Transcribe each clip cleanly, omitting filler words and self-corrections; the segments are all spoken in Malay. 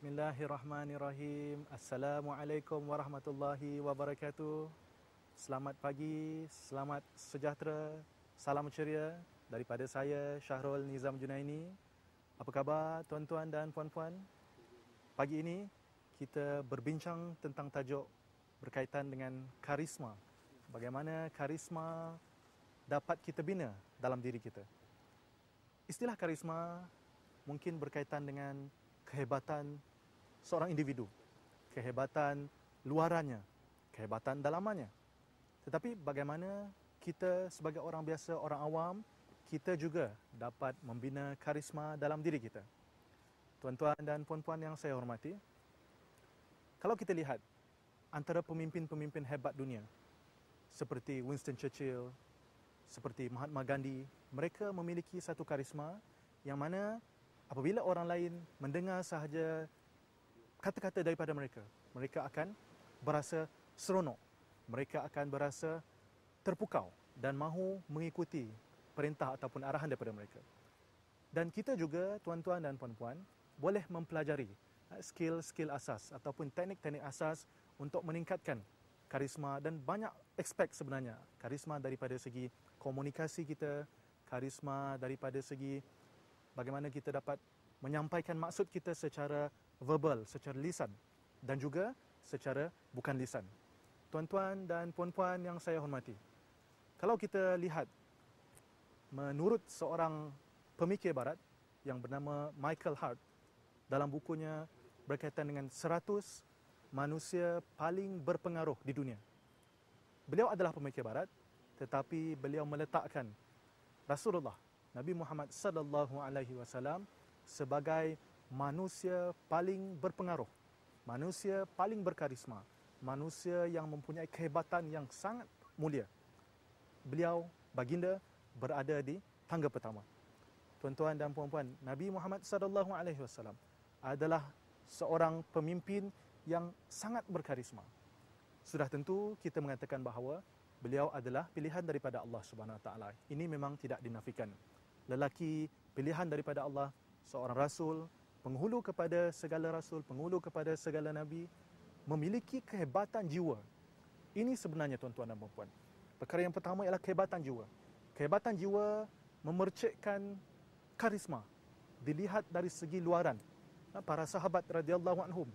Bismillahirrahmanirrahim. Assalamualaikum warahmatullahi wabarakatuh. Selamat pagi, selamat sejahtera, salam ceria daripada saya Syahrul Nizam Junaini. Apa khabar tuan-tuan dan puan-puan? Pagi ini kita berbincang tentang tajuk berkaitan dengan karisma. Bagaimana karisma dapat kita bina dalam diri kita. Istilah karisma mungkin berkaitan dengan kehebatan seorang individu, kehebatan luarannya, kehebatan dalamannya. Tetapi bagaimana kita sebagai orang biasa, orang awam, kita juga dapat membina karisma dalam diri kita. Tuan-tuan dan puan-puan yang saya hormati, kalau kita lihat antara pemimpin-pemimpin hebat dunia seperti Winston Churchill, seperti Mahatma Gandhi, mereka memiliki satu karisma yang mana apabila orang lain mendengar sahaja kata-kata daripada mereka, mereka akan berasa seronok, mereka akan berasa terpukau dan mahu mengikuti perintah ataupun arahan daripada mereka. Dan kita juga, tuan-tuan dan puan-puan, boleh mempelajari skill-skill asas ataupun teknik-teknik asas untuk meningkatkan karisma, dan banyak aspek sebenarnya. Karisma daripada segi komunikasi kita, karisma daripada segi bagaimana kita dapat menyampaikan maksud kita secara verbal, secara lisan, dan juga secara bukan lisan. Tuan-tuan dan puan-puan yang saya hormati, kalau kita lihat menurut seorang pemikir barat yang bernama Michael Hart, dalam bukunya berkaitan dengan 100 manusia paling berpengaruh di dunia. Beliau adalah pemikir barat, tetapi beliau meletakkan Rasulullah Nabi Muhammad sallallahu alaihi wasallam sebagai manusia paling berpengaruh, manusia paling berkarisma, manusia yang mempunyai kehebatan yang sangat mulia. Beliau, baginda, berada di tangga pertama. Tuan-tuan dan puan-puan, Nabi Muhammad sallallahu alaihi wasallam adalah seorang pemimpin yang sangat berkarisma. Sudah tentu kita mengatakan bahawa beliau adalah pilihan daripada Allah Subhanahu Wa Taala. Ini memang tidak dinafikan. Lelaki pilihan daripada Allah, seorang rasul, penghulu kepada segala rasul, penghulu kepada segala nabi, memiliki kehebatan jiwa. Ini sebenarnya tuan-tuan dan puan-puan. Perkara yang pertama ialah kehebatan jiwa. Kehebatan jiwa memercikkan karisma dilihat dari segi luaran. Para sahabat radhiyallahu anhum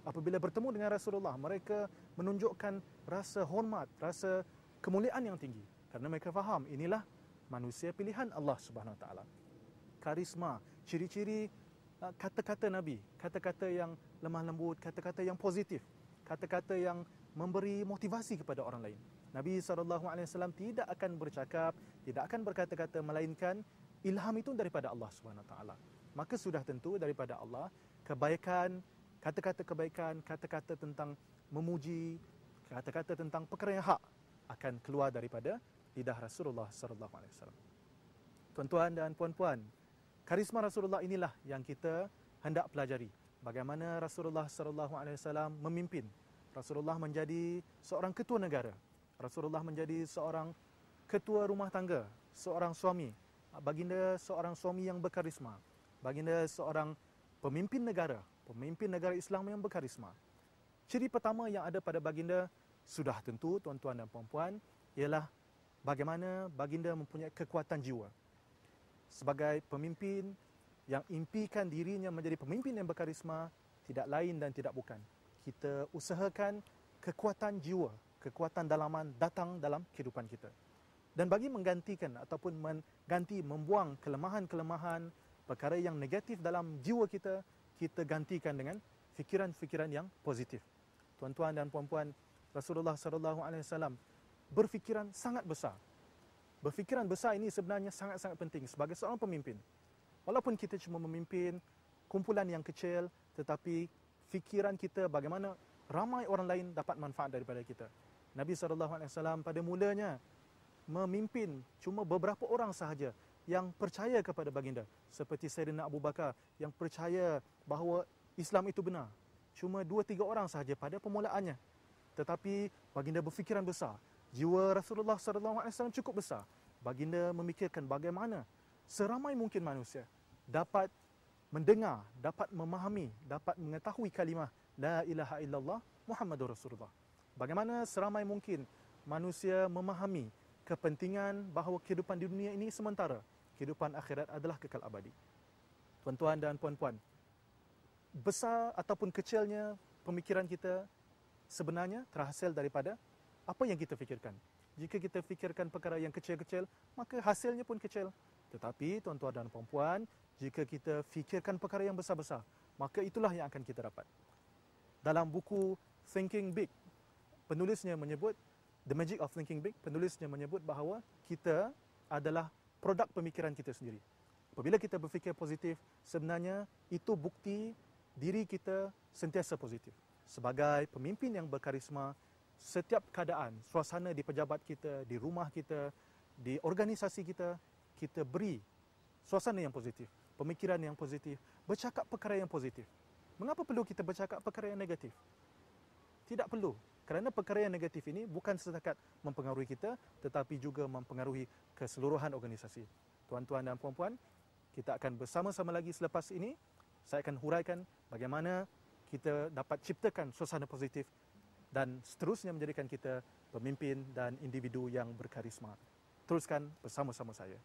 apabila bertemu dengan Rasulullah, mereka menunjukkan rasa hormat, rasa kemuliaan yang tinggi kerana mereka faham inilah manusia pilihan Allah Subhanahu Wa Taala. Karisma, ciri-ciri kata-kata Nabi, kata-kata yang lemah lembut, kata-kata yang positif, kata-kata yang memberi motivasi kepada orang lain. Nabi SAW tidak akan bercakap, tidak akan berkata-kata, melainkan ilham itu daripada Allah Subhanahu Wa Taala. Maka sudah tentu daripada Allah, kebaikan, kata-kata kebaikan, kata-kata tentang memuji, kata-kata tentang perkara yang hak akan keluar daripada lidah Rasulullah SAW. Tuan-tuan dan puan-puan, karisma Rasulullah inilah yang kita hendak pelajari. Bagaimana Rasulullah SAW memimpin. Rasulullah menjadi seorang ketua negara. Rasulullah menjadi seorang ketua rumah tangga, seorang suami. Baginda seorang suami yang berkarisma. Baginda seorang pemimpin negara Islam yang berkarisma. Ciri pertama yang ada pada baginda sudah tentu, tuan-tuan dan puan-puan, ialah bagaimana baginda mempunyai kekuatan jiwa. Sebagai pemimpin yang impikan dirinya menjadi pemimpin yang berkarisma, tidak lain dan tidak bukan, kita usahakan kekuatan jiwa, kekuatan dalaman datang dalam kehidupan kita. Dan bagi menggantikan ataupun membuang kelemahan-kelemahan, perkara yang negatif dalam jiwa kita, kita gantikan dengan fikiran-fikiran yang positif. Tuan-tuan dan puan-puan, Rasulullah SAW berfikiran sangat besar. Berfikiran besar ini sebenarnya sangat-sangat penting sebagai seorang pemimpin. Walaupun kita cuma memimpin kumpulan yang kecil, tetapi fikiran kita bagaimana ramai orang lain dapat manfaat daripada kita. Nabi SAW pada mulanya memimpin cuma beberapa orang sahaja yang percaya kepada baginda, seperti Sayyidina Abu Bakar yang percaya bahawa Islam itu benar. Cuma 2-3 orang sahaja pada permulaannya. Tetapi baginda berfikiran besar. Jiwa Rasulullah SAW cukup besar. Baginda memikirkan bagaimana seramai mungkin manusia dapat mendengar, dapat memahami, dapat mengetahui kalimah La ilaha illallah Muhammadur Rasulullah. Bagaimana seramai mungkin manusia memahami kepentingan bahawa kehidupan di dunia ini sementara, kehidupan akhirat adalah kekal abadi. Tuan-tuan dan puan-puan, besar ataupun kecilnya pemikiran kita sebenarnya terhasil daripada apa yang kita fikirkan. Jika kita fikirkan perkara yang kecil-kecil, maka hasilnya pun kecil. Tetapi tuan-tuan dan puan-puan, jika kita fikirkan perkara yang besar-besar, maka itulah yang akan kita dapat. Dalam buku Thinking Big, penulisnya menyebut, The Magic of Thinking Big, penulisnya menyebut bahawa kita adalah produk pemikiran kita sendiri. Apabila kita berfikir positif, sebenarnya itu bukti diri kita sentiasa positif. Sebagai pemimpin yang berkarisma, setiap keadaan, suasana di pejabat kita, di rumah kita, di organisasi kita, kita beri suasana yang positif, pemikiran yang positif, bercakap perkara yang positif. Mengapa perlu kita bercakap perkara yang negatif? Tidak perlu. Kerana perkara yang negatif ini bukan setakat mempengaruhi kita, tetapi juga mempengaruhi keseluruhan organisasi. Tuan-tuan dan puan-puan, kita akan bersama-sama lagi selepas ini. Saya akan huraikan bagaimana kita dapat ciptakan suasana positif dan seterusnya menjadikan kita pemimpin dan individu yang berkarisma. Teruskan bersama-sama saya.